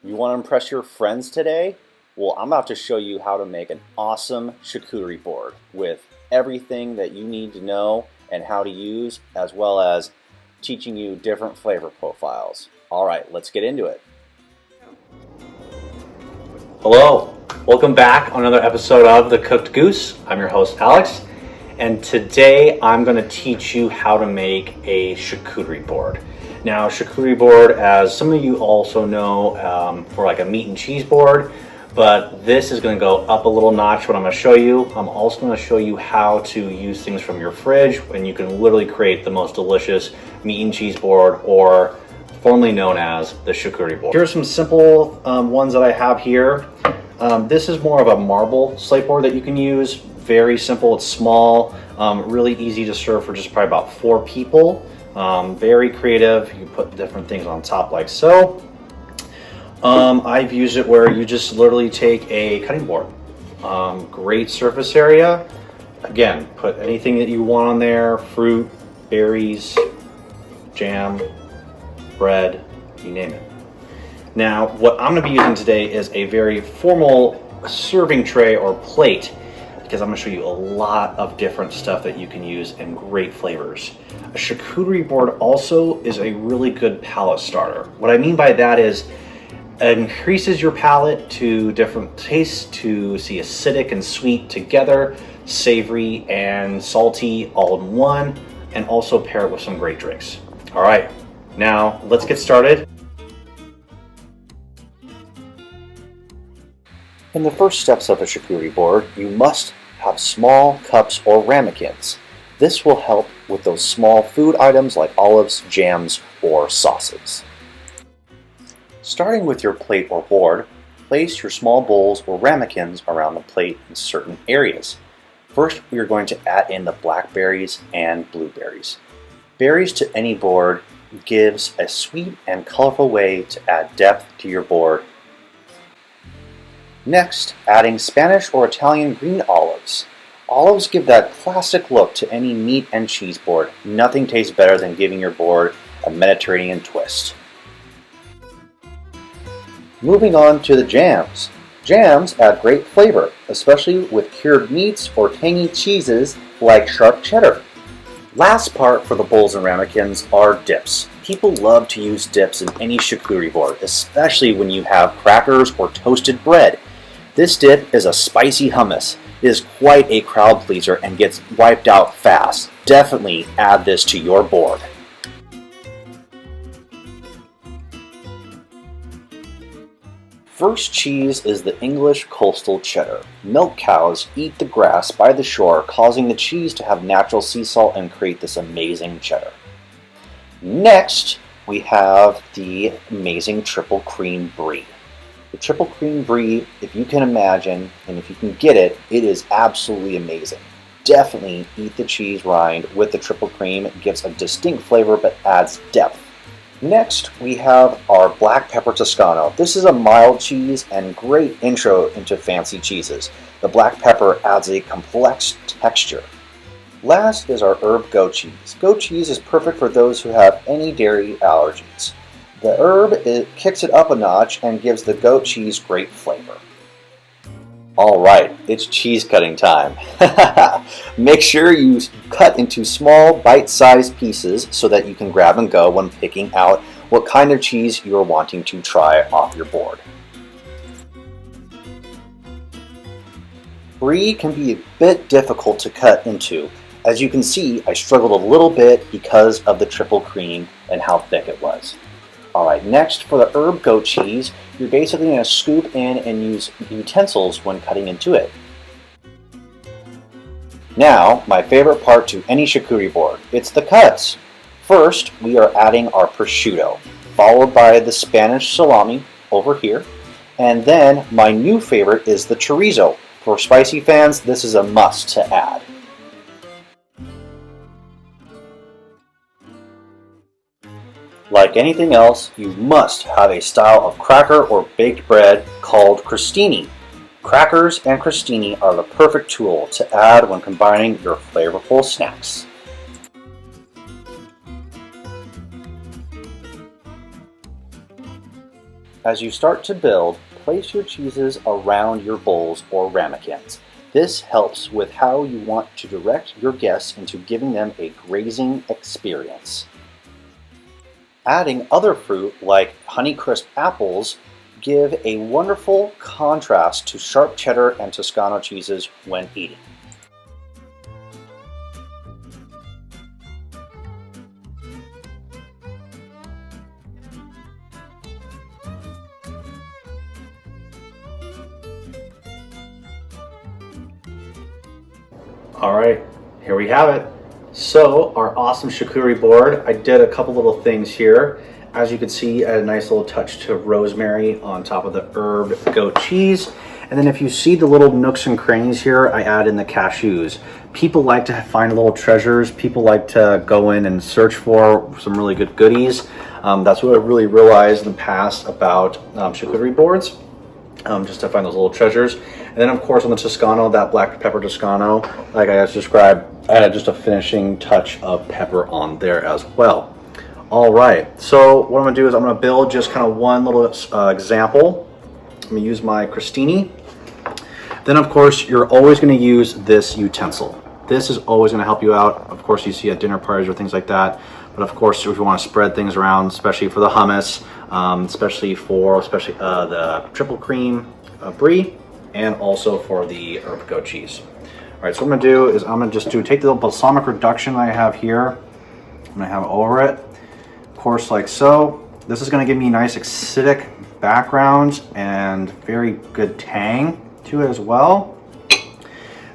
You want to impress your friends today? Well, I'm about to show you how to make an awesome charcuterie board with everything that you need to know and how to use, as well as teaching you different flavor profiles. All right, let's get into it. Hello, welcome back on another episode of The Cooked Goose. I'm your host, Alex, and today I'm going to teach you how to make a charcuterie board. Now, charcuterie board, as some of you also know, for like a meat and cheese board, but this is going to go up a little notch. What I'm going to show you, I'm also going to show you how to use things from your fridge, and you can literally create the most delicious meat and cheese board, or formerly known as the charcuterie board. Here's some simple ones that I have here. This is more of a marble slate board that you can use. Very simple, it's small, really easy to serve for just probably about 4 people. Very creative. You put different things on top like so. I've used it where you just literally take a cutting board. Great surface area. Again, put anything that you want on there, fruit, berries, jam, bread, you name it. Now, what I'm going to be using today is a very formal serving tray or plate, because I'm going to show you a lot of different stuff that you can use and great flavors. A charcuterie board also is a really good palate starter. What I mean by that is it increases your palate to different tastes, to see acidic and sweet together, savory and salty all in one, and also pair it with some great drinks. All right, now let's get started. In the first steps of a charcuterie board, you must have small cups or ramekins. This will help with those small food items like olives, jams, or sauces. Starting with your plate or board, place your small bowls or ramekins around the plate in certain areas. First, we are going to add in the blackberries and blueberries. Berries to any board gives a sweet and colorful way to add depth to your board. Next, adding Spanish or Italian green olives. Olives give that classic look to any meat and cheese board. Nothing tastes better than giving your board a Mediterranean twist. Moving on to the jams. Jams add great flavor, especially with cured meats or tangy cheeses like sharp cheddar. Last part for the bowls and ramekins are dips. People love to use dips in any charcuterie board, especially when you have crackers or toasted bread. This dip is a spicy hummus. It is quite a crowd pleaser and gets wiped out fast. Definitely add this to your board. First cheese is the English coastal cheddar. Milk cows eat the grass by the shore, causing the cheese to have natural sea salt and create this amazing cheddar. Next, we have the amazing triple cream brie. The triple cream brie, if you can imagine, and if you can get it, it is absolutely amazing. Definitely eat the cheese rind with the triple cream. It gives a distinct flavor but adds depth. Next, we have our black pepper Toscano. This is a mild cheese and great intro into fancy cheeses. The black pepper adds a complex texture. Last is our herb goat cheese. Goat cheese is perfect for those who have any dairy allergies. The herb, it kicks it up a notch and gives the goat cheese great flavor. Alright, it's cheese cutting time. Make sure you cut into small bite-sized pieces so that you can grab and go when picking out what kind of cheese you're wanting to try off your board. Brie can be a bit difficult to cut into. As you can see, I struggled a little bit because of the triple cream and how thick it was. Alright, next for the herb goat cheese, you're basically going to scoop in and use utensils when cutting into it. Now, my favorite part to any charcuterie board, it's the cuts. First, we are adding our prosciutto, followed by the Spanish salami over here, and then my new favorite is the chorizo. For spicy fans, this is a must to add. Like anything else, you must have a style of cracker or baked bread called crostini. Crackers and crostini are the perfect tool to add when combining your flavorful snacks. As you start to build, place your cheeses around your bowls or ramekins. This helps with how you want to direct your guests into giving them a grazing experience. Adding other fruit like HoneyCrisp apples give a wonderful contrast to sharp cheddar and Toscano cheeses when eating. All right, here we have it. So our awesome charcuterie board, I did a couple little things here. As you can see, a nice little touch to rosemary on top of the herb goat cheese. And then if you see the little nooks and crannies here, I add in the cashews. People like to find little treasures. People like to go in and search for some really good goodies. That's what I really realized in the past about charcuterie boards. Just to find those little treasures. And then of course on the Toscano, that black pepper Toscano, like I just described, I added just a finishing touch of pepper on there as well. All right, so what I'm gonna do is I'm gonna build just kind of one little example. I'm gonna use my crostini. Then of course, you're always gonna use this utensil. This is always gonna help you out. Of course, you see at dinner parties or things like that. But of course, if you wanna spread things around, especially for the hummus, especially the triple cream brie, and also for the herb goat cheese. All right, so what I'm gonna do is I'm gonna just take the little balsamic reduction I have here. I'm gonna have it over it, of course, like so. This is gonna give me a nice acidic background and very good tang to it as well.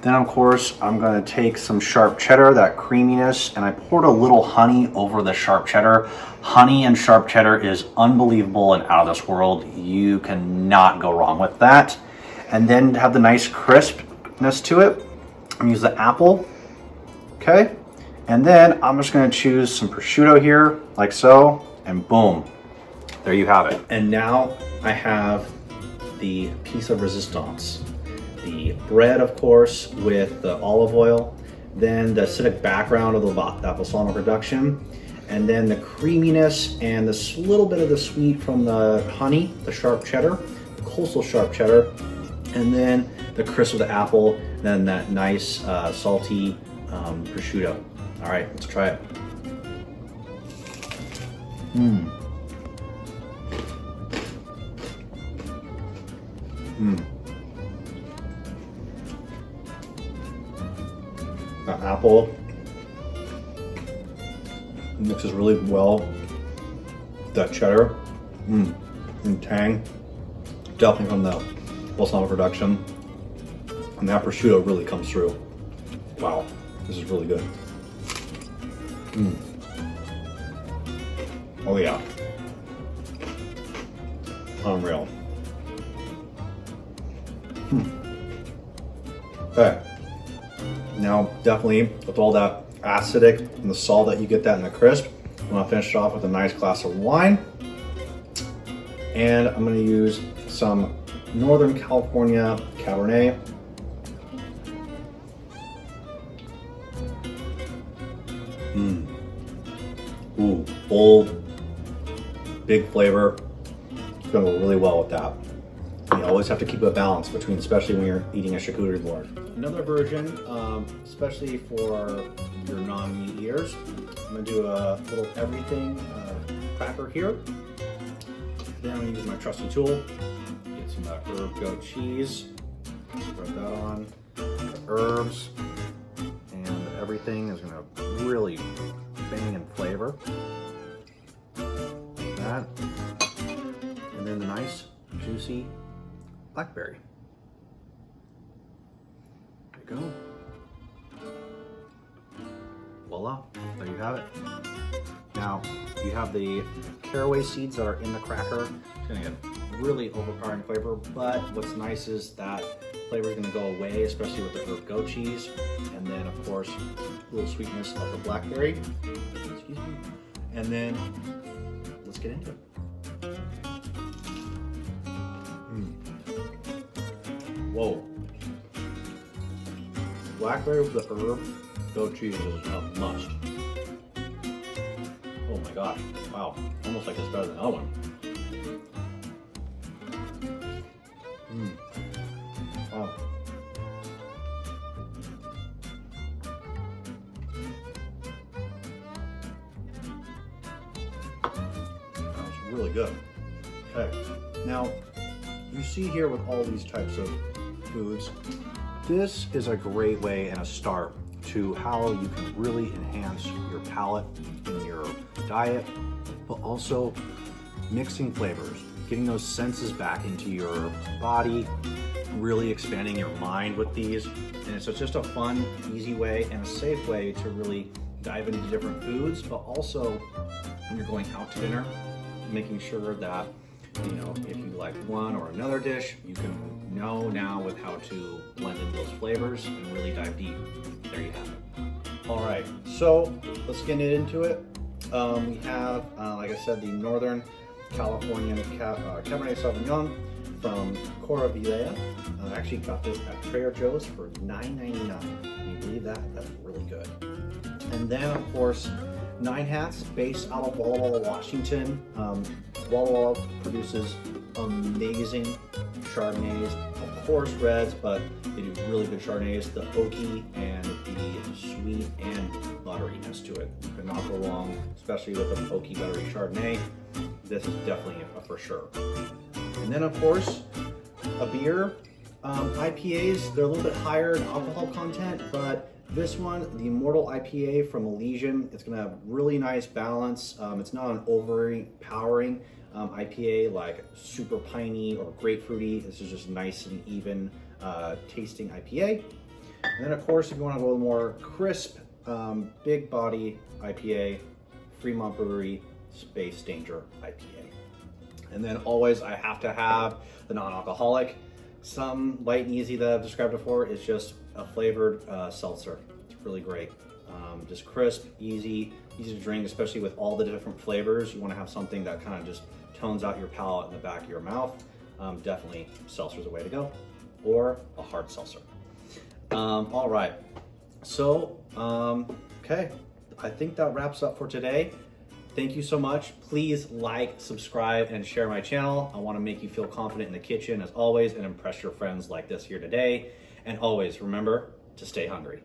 Then of course, I'm gonna take some sharp cheddar, that creaminess, and I poured a little honey over the sharp cheddar. Honey and sharp cheddar is unbelievable and out of this world. You cannot go wrong with that. And then have the nice crispness to it. I'm gonna use the apple, okay? And then I'm just gonna choose some prosciutto here, like so, and boom, there you have it. And now I have the piece of resistance. The bread, of course, with the olive oil, then the acidic background of that balsamic reduction, and then the creaminess and this little bit of the sweet from the honey, the sharp cheddar, the coastal sharp cheddar, and then the crisp of the apple, and then that nice salty prosciutto. All right, let's try it. Mmm. Mmm. That apple mixes really well with that cheddar. And tang, definitely from the balsamic reduction. And that prosciutto really comes through. Wow, this is really good. Oh yeah. Unreal. Okay. Now, definitely with all that acidic and the salt that you get that in the crisp, I'm gonna finish it off with a nice glass of wine. And I'm gonna use some Northern California Cabernet. Ooh, bold, big flavor. It's gonna go really well with that. You always have to keep a balance between, especially when you're eating a charcuterie board. Another version, especially for your non-meat eaters, I'm gonna do a little everything cracker here. Then I'm gonna use my trusty tool, get some of that herb goat cheese, spread that on, the herbs, and everything is gonna really bang in flavor. Like that, and then the nice, juicy blackberry. There you go. Voila, there you have it. Now, you have the caraway seeds that are in the cracker. It's gonna get really overpowering flavor, but what's nice is that flavor is gonna go away, especially with the herb goat cheese. And then of course, a little sweetness of the blackberry. Excuse me. And then, let's get into it. Whoa. Blackberry with the herb goat cheese is a must. Oh my gosh, wow. Almost like it's better than the other one. really good. Okay, now you see here with all these types of foods, this is a great way and a start to how you can really enhance your palate in your diet, but also mixing flavors, getting those senses back into your body, really expanding your mind with these. And so it's just a fun, easy way and a safe way to really dive into different foods, but also when you're going out to dinner, making sure that, you know, if you like one or another dish, you can know now with how to blend in those flavors and really dive deep. There you have it. All right, so let's get into it. We have, like I said, the Northern Californian Cabernet Sauvignon from Cora Villea. I actually got this at Trader Joe's for $9.99. Can you believe that? That's really good. And then, of course, Nine Hats, based out of Walla Walla, Washington. Walla Walla produces amazing Chardonnays, of course reds, but they do really good Chardonnays. The oaky and the sweet and butteriness to it. You cannot go wrong, especially with an oaky buttery Chardonnay. This is definitely a for sure. And then, of course, a beer. IPAs, they're a little bit higher in alcohol content, but this one, the Immortal IPA from Elysian, it's gonna have really nice balance. It's not an overpowering IPA like super piney or grapefruity. This is just nice and even tasting IPA. And then, of course, if you want to go a little more crisp, big body IPA, Fremont Brewery Space Danger IPA. And then always I have to have the non-alcoholic. Some light and easy that I've described before is just a flavored seltzer. It's really great. Just crisp, easy to drink, especially with all the different flavors. You want to have something that kind of just tones out your palate in the back of your mouth. Definitely seltzer's a way to go, or a hard seltzer. All right, so okay, I think that wraps up for today. Thank you so much. Please like, subscribe, and share my channel. I want to make you feel confident in the kitchen as always and impress your friends like this here today. And always remember to stay hungry.